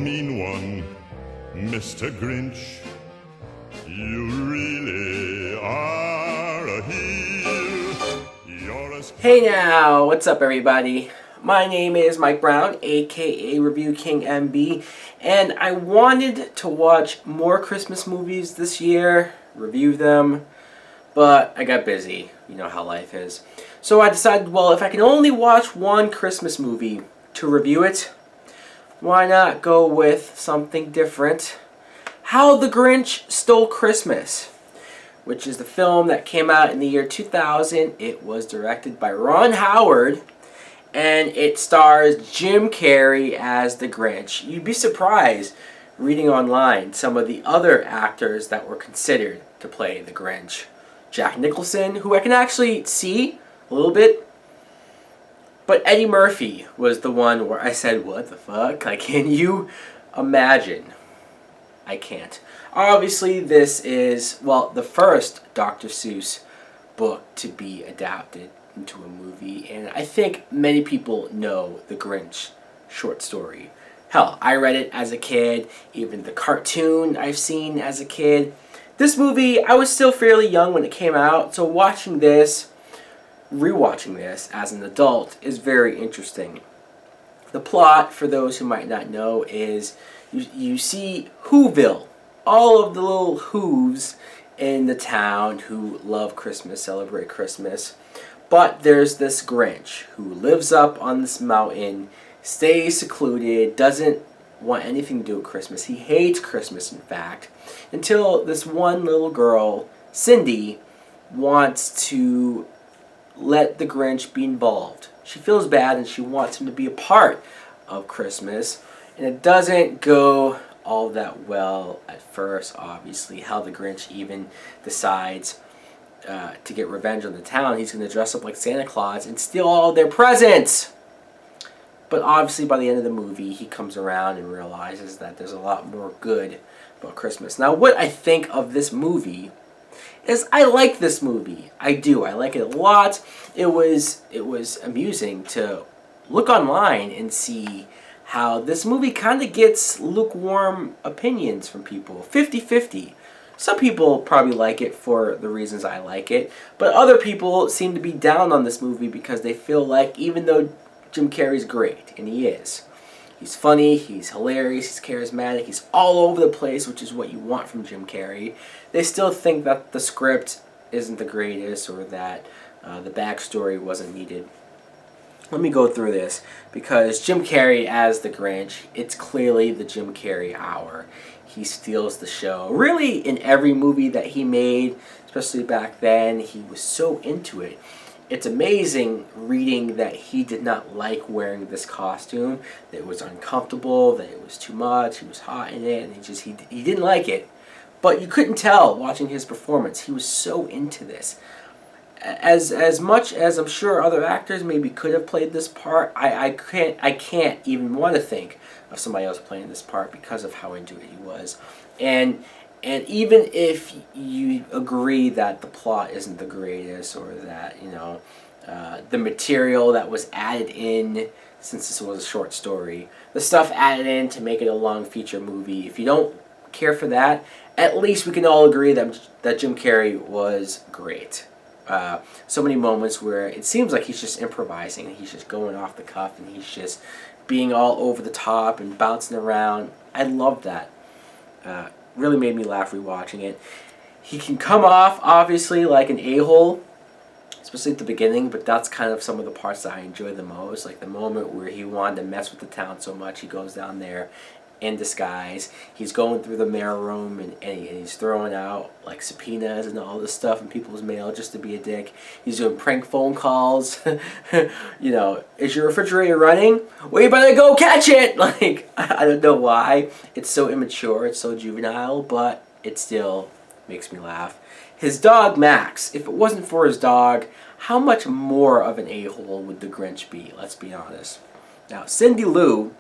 mean one, Mr. Grinch. You really are a heel. You're as... Hey now, what's up everybody? My name is Mike Brown, aka ReviewKingMB, and I wanted to watch more Christmas movies this year, review them, but I got busy. You know how life is. So I decided, well, if I can only watch one Christmas movie to review it, why not go with something different? How the Grinch Stole Christmas, which is the film that came out in the year 2000. It was directed by Ron Howard, and it stars Jim Carrey as the Grinch. You'd be surprised reading online some of the other actors that were considered to play the Grinch. Jack Nicholson, who I can actually see a little bit, but Eddie Murphy was the one where I said, what the fuck? Like, can you imagine? I can't. Obviously, this is, well, the first Dr. Seuss book to be adapted into a movie, and I think many people know the Grinch short story. Hell, I read it as a kid, even the cartoon I've seen as a kid. This movie, I was still fairly young when it came out, so watching this, rewatching this as an adult is very interesting. The plot, for those who might not know, is you see Whoville, all of the little Whoves in the town who love Christmas, celebrate Christmas. But there's this Grinch who lives up on this mountain, stays secluded, doesn't want anything to do with Christmas. He hates Christmas, in fact, until this one little girl, Cindy, wants to let the Grinch be involved. She feels bad and she wants him to be a part of Christmas. And it doesn't go all that well at first, obviously. How the Grinch even decides to get revenge on the town. He's going to dress up like Santa Claus and steal all their presents. But obviously by the end of the movie, he comes around and realizes that there's a lot more good about Christmas. Now, what I think of this movie is I like this movie. I do. I like it a lot. It was amusing to look online and see how this movie kind of gets lukewarm opinions from people. 50-50. Some people probably like it for the reasons I like it, but other people seem to be down on this movie because they feel like even though Jim Carrey's great, and he is, he's funny, he's hilarious, he's charismatic, he's all over the place, which is what you want from Jim Carrey, they still think that the script isn't the greatest or that the backstory wasn't needed. Let me go through this, because Jim Carrey as the Grinch, it's clearly the Jim Carrey hour. He steals the show. Really, in every movie that he made, especially back then, he was so into it. It's amazing reading that he did not like wearing this costume, that it was uncomfortable, that it was too much, he was hot in it, and he didn't like it. But you couldn't tell watching his performance. He was so into this. As much as I'm sure other actors maybe could have played this part, I can't even want to think of somebody else playing this part because of how into it he was. And even if you agree that the plot isn't the greatest, or that, you know, the material that was added in, since this was a short story, the stuff added in to make it a long feature movie, if you don't care for that, at least we can all agree that Jim Carrey was great. So many moments where it seems like he's just improvising, he's just going off the cuff, and he's just being all over the top and bouncing around. I love that. Really made me laugh rewatching it. He can come off, obviously, like an a-hole, especially at the beginning, but that's kind of some of the parts that I enjoy the most. Like the moment where he wanted to mess with the town so much, he goes down there in disguise. He's going through the mail room and he's throwing out like subpoenas and all this stuff in people's mail just to be a dick. He's doing prank phone calls. You know, is your refrigerator running? Well, you better go catch it! Like, I don't know why. It's so immature, it's so juvenile, but it still makes me laugh. His dog, Max, if it wasn't for his dog, how much more of an a-hole would the Grinch be? Let's be honest. Now, Cindy Lou,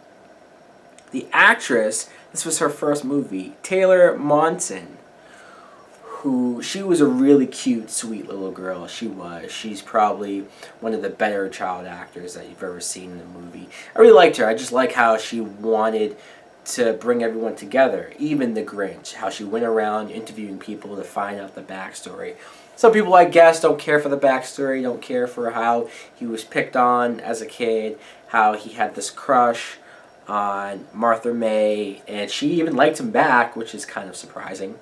the actress, this was her first movie, Taylor Momsen, she was a really cute, sweet little girl. She was. She's probably one of the better child actors that you've ever seen in a movie. I really liked her. I just like how she wanted to bring everyone together, even the Grinch, how she went around interviewing people to find out the backstory. Some people, I guess, don't care for the backstory, don't care for how he was picked on as a kid, how he had this crush on Martha May, and she even liked him back, which is kind of surprising.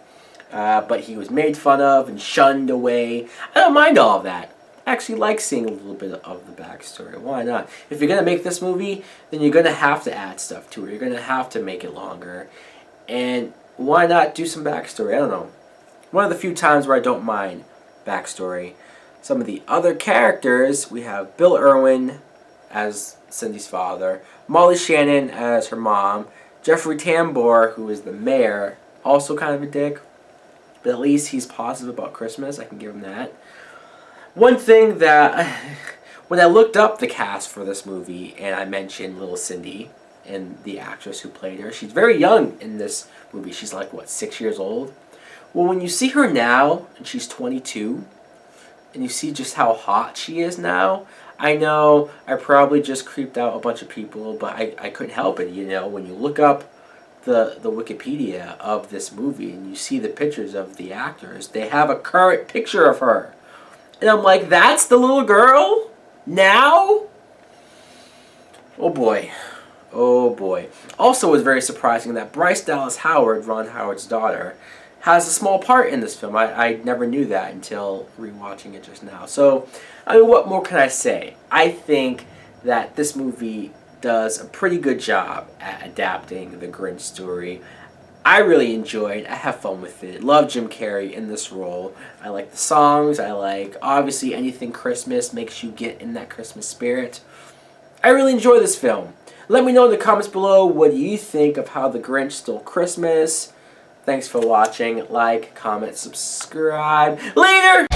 But he was made fun of and shunned away. I don't mind all of that. I actually like seeing a little bit of the backstory. Why not? If you're going to make this movie, then you're going to have to add stuff to it. You're going to have to make it longer. And why not do some backstory? I don't know. One of the few times where I don't mind backstory. Some of the other characters, we have Bill Irwin as Cindy's father, Molly Shannon as her mom, Jeffrey Tambor, who is the mayor, also kind of a dick, but at least he's positive about Christmas. I can give him that. One thing that, when I looked up the cast for this movie, and I mentioned little Cindy and the actress who played her, she's very young in this movie. She's like, what, 6 years old? Well, when you see her now, and she's 22, and you see just how hot she is now, I know I probably just creeped out a bunch of people, but I couldn't help it, you know. When you look up the Wikipedia of this movie and you see the pictures of the actors, they have a current picture of her. And I'm like, that's the little girl? Now? Oh boy. Oh boy. Also, it was very surprising that Bryce Dallas Howard, Ron Howard's daughter, has a small part in this film. I never knew that until rewatching it just now. So, I mean, what more can I say? I think that this movie does a pretty good job at adapting the Grinch story. I really enjoyed. I have fun with it. Love Jim Carrey in this role. I like the songs. I like, obviously, anything Christmas makes you get in that Christmas spirit. I really enjoy this film. Let me know in the comments below, what do you think of how the Grinch stole Christmas? Thanks for watching. Like, comment, subscribe. Later!